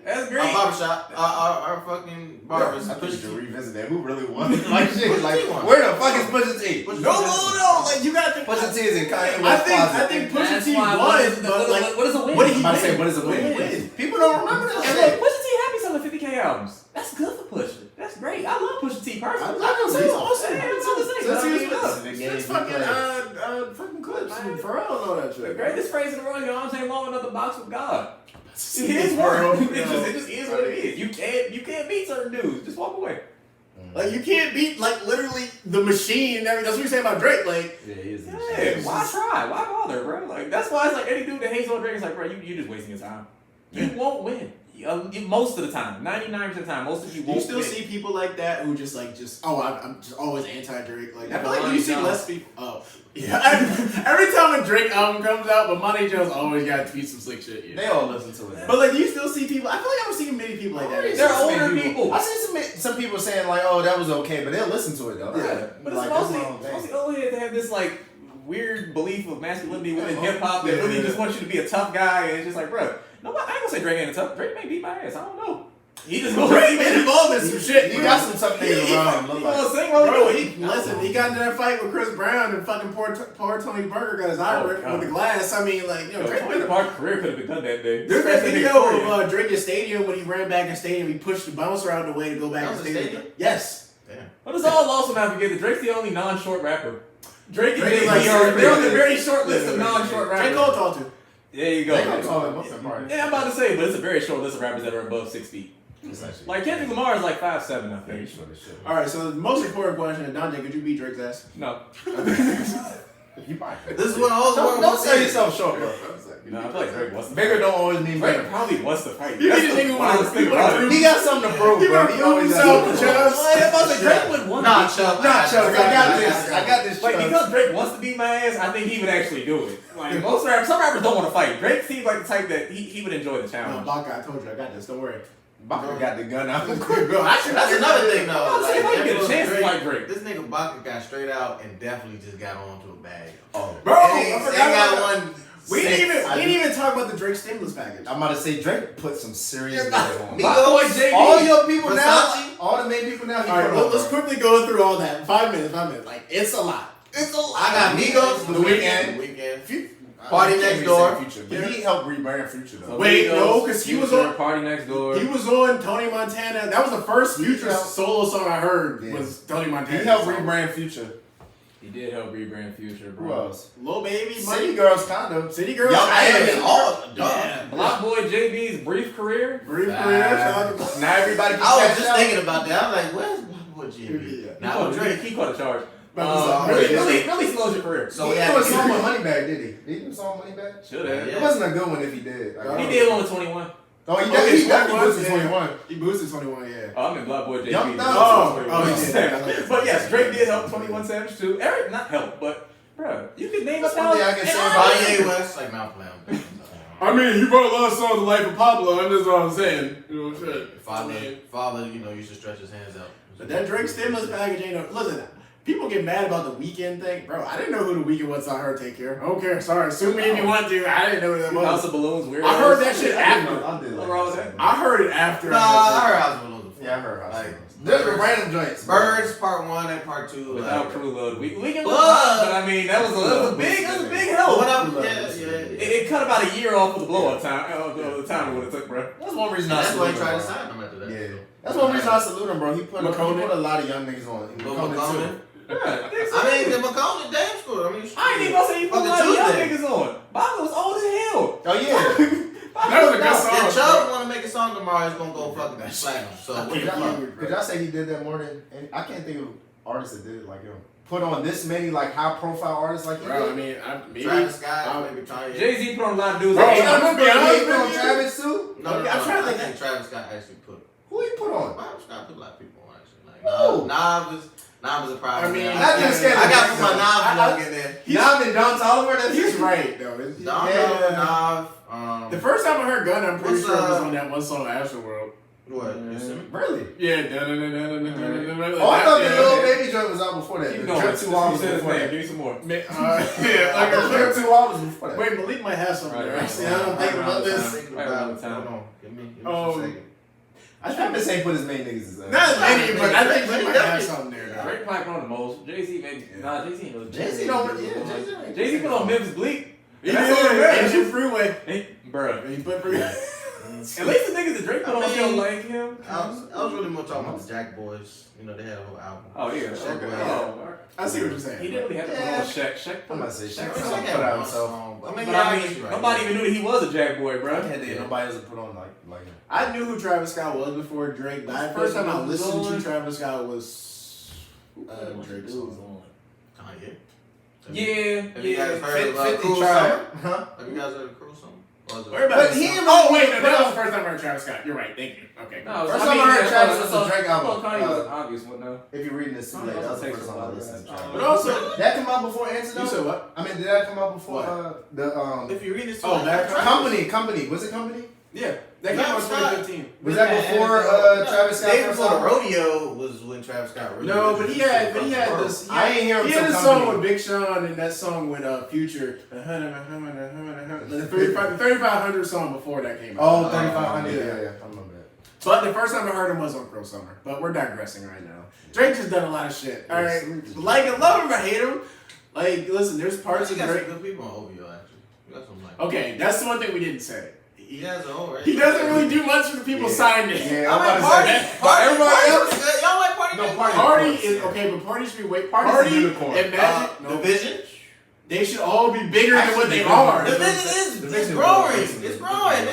That's Our great. barbershop, our fucking barbers. I think you Pusha should T. revisit that. Who really won? Like shit. Like Pusha T won. where the fuck is Pusha T? Pusha T No, won. Like you gotta think. Pusha T is in Kanye I West think closet. Pusha That's T why- won, what is- but like, what is a win? what did he I'm about to say, win? what is a What did he win? win? People don't remember that And shit. look, Pusha T happy selling 50K albums. That's good for Pusha. That's great. I love Pusha T personally. I know, he's awesome. Yeah, I'm not the same, but I mean, look, Since fucking clips and Pharrell and all that the shit. greatest phrase in the world, you know what I'm saying? Long enough to box with God. It It's is world. world, It just is what it is. You can't beat certain dudes. Just walk away. Like you can't beat like literally the machine and everything. That's what you say about Drake. Like Yeah, he is. Yeah, why try? Why bother, bro? Like that's why it's like any dude that hates on Drake is like, bro, you just wasting your time. You won't win. Most of the time, 99% of the time, most of you Do won't you still win. see people like that who just I'm just always anti-Drake? Like, I feel Like like you see Jones. less people. Oh, yeah. Every time a Drake album comes out, but Money Jones always got to tweet some slick shit. Yeah. They all listen to it. But like, do you still see people? I feel like I don't see many people like that. They're older people. I see some people saying like, "Oh, that was okay," but they'll listen to it though. Yeah. But Like, it's mostly, that's my own thing. mostly old heads that have this like weird belief of masculinity within hip hop that Yeah. really just wants you to be a tough guy, and it's just like, bro, nobody. I ain't gonna say Drake ain't a tough. Drake may beat my ass. I don't know. He just goes. Drake been involved in some shit. He bro. got some tough niggas around. He Look gonna like, sing while Bro, he do it. listen, he got into that fight with Chris Brown and fucking poor Tony Burger got his eye Oh, ripped God. with the glass. I mean, like, you know, Drake Tony been Parker's career could have been done that day. There's that Especially video Victoria. of Drake in Stadium when he ran back in Stadium. He pushed the bouncer out of the way to go back That in was in Stadium. Stadium? Yes. Damn. But it's all also not forget that Drake's the only non-short rapper. Drake and Drake is Jay-Z like are they're on the yeah. very short list of non-short J. rappers. Cole talked to. There you go. they gonna call it what's that part? Yeah, I'm about to say, but it's a very short list of rappers that are above 6 feet. It's actually Like Kendrick Lamar is like 5'7", I very think. short as shit. All right, so the most important question, Dante, could you beat Drake's ass? No, You might. This is what all the world Don't wants to sell see. yourself short, bro. no, I feel like Drake wants to Bigger fight. don't always mean Drake better. probably wants to fight. You That's need a the nigga wildest wanna- thing he wanna about it. prove- He got something to prove, He bro. wanna He prove always himself, got Chubbs. Well, if I was Drake would want Nah, to. Chubb. Nah, Chubbs, I got this. I got this. Like, Chubbs. because Drake wants to beat my ass, I think he would actually do it. Like, most rappers, some rappers don't want to fight. Drake seems like the type that he would enjoy the No, challenge. Baka, I told you, I got this. Don't worry. Baka got the gun out. Bro, I should. That's another thing though. I'm saying, if I get a Drake- chance to fight Drake. This nigga Baka got straight out and definitely just got onto a bag. Oh, Bro, They I ain't forgot got about that. one. We didn't even I we didn't even talk about the Drake stimulus package. I'm about to say Drake put some serious Yeah, niggas on. me- My boy JB. All your people now, Versace? all the main people now, he All right, put on. let's bro. quickly go through all that. 5 minutes. Like, it's a lot. It's a lot. I got Migos, The The Weeknd. Weeknd. I Party can't Next really Door. say Future, but he helped rebrand Future though. Wait, Amigos, no, 'cause he was Future, on- Party Next Door. He was on Tony Montana. That was the first Future Yeah. solo song I heard Yeah. was Tony Montana. He helped rebrand Future. He did help rebrand Future, bro. Who else? Lil Baby, City Money, Girls, kind of. City Girls. Y'all Hey, added all. Yeah. Block Boy JB's brief career. Brief career. shout out to- Now everybody can I was cash just out. thinking about that. I was like, where's what Yeah. GB? He Now caught, with Drake. he caught a charge. But Really slows your career. So He we didn't had do a to song get with Moneybag, did he? Did he do a song with Moneybag? Should have. Yeah. It wasn't a good one if he did. Like, He did one with 21. Oh, he Okay, definitely, he 21, definitely boosted yeah. 21. He boosted 21, yeah. Oh, I'm in Block Boy JB. Young Thug. Oh, he did. But yes, Drake did help 21 Savage too. Eric, not help, but bro, you could name us That's one thing I can say about Kanye West, like Mount Plan. I mean, he brought a lot of songs to life of Pablo, and that's what I'm saying. You know what I'm saying? Father, you know, used to stretch his hands out. But that Drake stimulus package ain't no. Listen, people get mad about the Weekend thing. Bro, I didn't know who the Weekend was, so I heard Take Care. I don't care. Sorry. Sue me if you want to. I didn't know who that House was. of Balloons, weird. I heard that shit after. I did What's wrong with that? I heard it after. Nah, I heard House of Balloons before. Yeah, I heard House of Like, Balloons. Just the random joints. Birds Part 1 and Part 2. Without Like, Crew Love, we can But- but I mean that was a big help. what up? Love Yeah, this. yeah. It cut about a year off of the blow up time. The time it would have took, bro. That's one reason And I that's salute why him, he tried to bro. sign him after that. Yeah. That's one reason I salute him, bro. He put McConan. a lot of young niggas on. But McConan, McConan. too. I mean, the McConan damn school. I mean, I ain't even gonna say you put a Fucking lot of young Tuesday. niggas on. Bobby was old as hell. Oh, yeah. That was a good song. If Chubb want to make a song tomorrow, it's gonna go fucking platinum. So what the fuck? Could y'all say he did that more than? And I can't think of artists that did it like him. Put on this many like high profile artists like he Bro, I did. mean, maybe. Travis Scott, maybe Kanye. Jay Z put on a lot of dudes. Bro, that I'm gonna be honest He with put on you. Travis too. No, I'm trying to I think. think Travis Scott actually put. Who he put on? Travis Scott put a lot of people on actually. Like Who? Nas is a problem. I mean, man. not just Kendrick. I got put my I- Nas vlog in there. Nam and Don Toliver. That's He's it. right, though. It's- Don Yeah. Nav. The first time I heard Gunna, I'm pretty What's, sure it was uh, on that one song, Astroworld. What? You see me? Really? Yeah. Oh, I thought the Lil Baby joint was out before that. Keep The going. Drip 2 albums Say his before name. that. Give me some more. Yeah, Like the Drip 2 albums before that. Wait, Malik might have something there. Right, See, I don't think about this. Thinking Right about around it. the time. Hold on. Give me Oh. a second. I think Travis ain't put his main niggas as not as many, but I think But he he might have definitely- something there, though. Drake probably put on the most. Jay Z maybe. Yeah. Nah, Jay Z ain't really. Jay-Z don't. Yeah, Jay-Z. Jay Z put on Memphis Bleak. He That's all that did. matters. And you freeway. Hey, bruh. He put freeway. At least the niggas that Drake put on I mean, don't like him. I was really more talking about the Jack Boys. You know, they had a whole album. Oh yeah. Shaq Okay. Boy. Oh, I see what you're he saying. didn't really have to put Yeah. on Shaq. Shaq. I'm about to say Shaq. I mean, Shaq Shaq put out had one himself. song, but I But mean, I yeah, mean, guess you're right. nobody even knew that he was a Jack boy, bro. Nobody else put on like him. I knew who Travis Scott was before Drake, but the first time I listened to Travis Scott was Drake's song. Kanye. Yeah, Have you guys yeah. heard of 50 Cruel tried. Summer? Huh? Have you guys heard of Cruel Summer? But he didn't. Oh wait, no, that was the first time I heard Travis Scott. You're right. Thank you. Okay. No, First time I heard Travis was so the Drake album. Kanye was obvious one now. If you're reading this too late, that was the first time I listened to Travis. But also, that come out before Antidote? you said what? I mean, did that come out before the If you read this, Company? Was it Company? Yeah, that came out in 2015. Was that before Travis Scott? Day before the rodeo was when Travis Scott. Really No, but he had this. I ain't hear him. He had till this song Company. with Big Sean and that song with Future. The 3500 song before that came out. Oh, 3500. Yeah. Yeah, I remember that. But the first time I heard him was on Cruel Summer. But we're digressing right now. Drake just done a lot of shit. All right, like I love him or hate him. Like, listen, there's parts of got Drake. some good people on OVO actually. You got some like. Okay, that's the one thing we didn't say. He has a whole. He doesn't really do much for the people signed it. Yeah, I I'm like about to Party. say that. But everybody else. Y'all like Party? No, Party is okay, but Party should be way. Party unicorn. and Magic. No, Division. they should all be bigger than what they are. Division is growing. It's growing.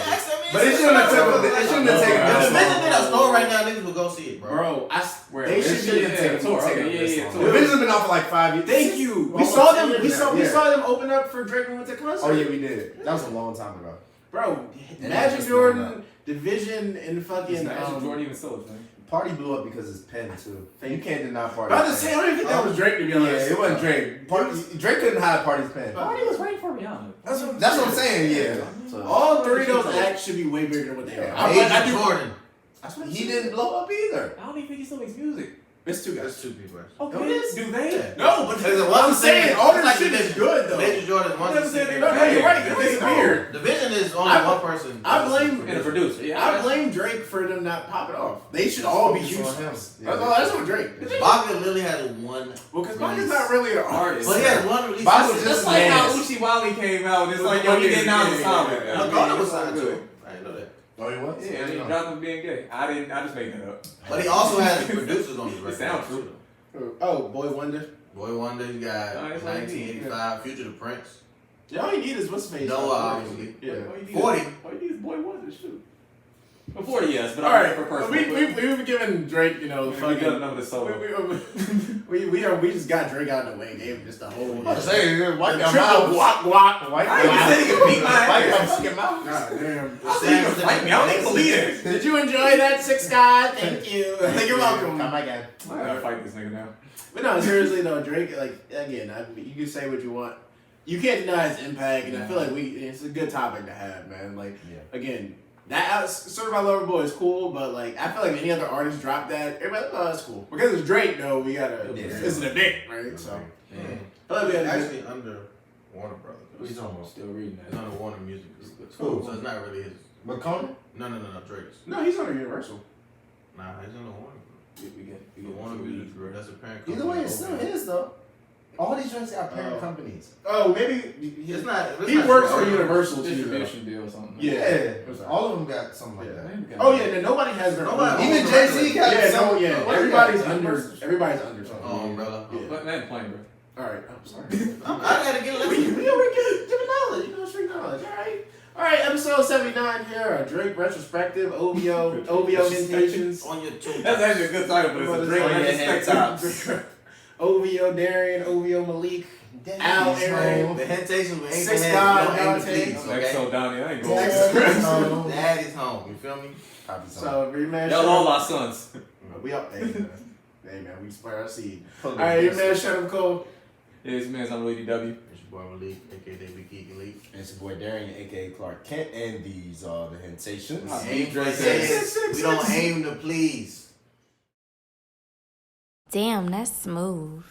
But it shouldn't have taken. It shouldn't have taken If this Division long. did a store right now, niggas will go see it, bro. Bro, they It should shouldn't be. have taken tour. taken Okay, this yeah, long. tour. Division's been off for like 5 years. Thank you. We Almost saw 10 them. We years saw. now. We Yeah. saw them open up for Drake when we went to concert. Oh yeah, we did. That was a long time ago. Bro, And Magic just Jordan, Division, and Is fucking. Magic Jordan even still a thing? Party blew up because it's Penn too. You can't deny Party. But I was saying, I don't even think that was Drake to be Yeah, honest. it wasn't Drake. Drake couldn't hide Party's Penn. Party was right for Rihanna. That's what I'm saying. Yeah. So, All three of those acts should be way bigger than what they are. Yeah. I do. Jordan. That's what he didn't blow up either. I don't even think he still makes music. It's two That's guys. two people. Okay. No, it is. Do they? No, but There's a what I'm one saying, thing- all their like shit is Division. good though. Major Jordan is one. never said they No, were no, you're right. bad. It's weird. Division is only I- one person. I blame. And a producer. Yeah. I blame Drake for them not popping off. They should all be Focus on huge. him. That's on Drake. Baca literally had one. Well, because Bach is not really an artist. But he had one release. Baca was Just just like how names. Uchi Wally came out, it's like, Yeah, yo, he yeah, did not yeah, solid. yeah, yeah. No, Ghana was signed good. too. I didn't know that. Oh, he was. Yeah, he dropped him being gay. I just made that up. But he also has producers on his record. It sounds true. Oh, Boy Wonder. Boy Wonder, you got Oh, it's like 1985, Future the Prince. Yeah, all you need is what's face. Noah, obviously. Yeah. 40. All you need is Boy Wonder, shoot. Well, 40, yes, but All I'm right, for but personal. we've given Drake, you know, we fucking. got another solo. We just got Drake out of the way, gave him just a whole. I was saying, wipe your triple mouth. guac. Wipe I your even said he mouth. could beat my Wipe your ass. fucking mouth. God damn. I said he could fight me. I don't even believe it. Did you enjoy that, Six God? Thank you. You're welcome. Come again. I gotta fight this nigga now. But no, seriously though, Drake, like again, you can say what you want. You can't deny his impact, and I feel like it's a good topic to have, man. Like again, that Certified Lover Boy is cool, but like I feel like any other artist drop that, everybody, oh, that's cool. Because it's Drake, though, we gotta. It's an event, right? So Yeah. I feel like we had Actually under Warner Brothers. He's almost. Still reading It's that. under Warner Music. Who? So it's not really his. But Conan? No, Drake's. No, he's under Universal. Nah, he's under Warner. We get The Warner Music Group. That's a parent company. Either way, it's still his though. All these joints got parent Oh. companies. Oh, maybe It's not. It's he not works for Warner. Universal too. though. distribution deal or something. Yeah. All of them got something like that. Oh yeah, no, nobody has their Nobody- own. Even Jay-Z got Yeah, some. no, yeah. What Everybody's he got? under. Everybody's under something. Oh, umbrella. Yeah. But man, playing, bro. All right, I'm sorry. I gotta get we it. giving knowledge, you know, street knowledge. All right. Episode 79 here, a Drake retrospective, OVO Invitations. On your two. That's actually a good title, but it's a Drake on your retrospective. OVO Darian, OVO Malik, Al Aaron, The Hentations with Six Ain't God, no aim to Dante. please, okay? XO Donnie, I ain't going. Texas. Dad is home. You feel me? So rematch. Y'all all our sons. We up there. Hey man, we spread our seed. All All right, your man, shut him cold. Yeah, this man's on Lady W. It's your boy Malik, aka Big Geek Elite. It's your boy Darian, aka Clark Kent, and these are the Hentations. Aim for Drake six. We don't aim to please. Damn, that's smooth.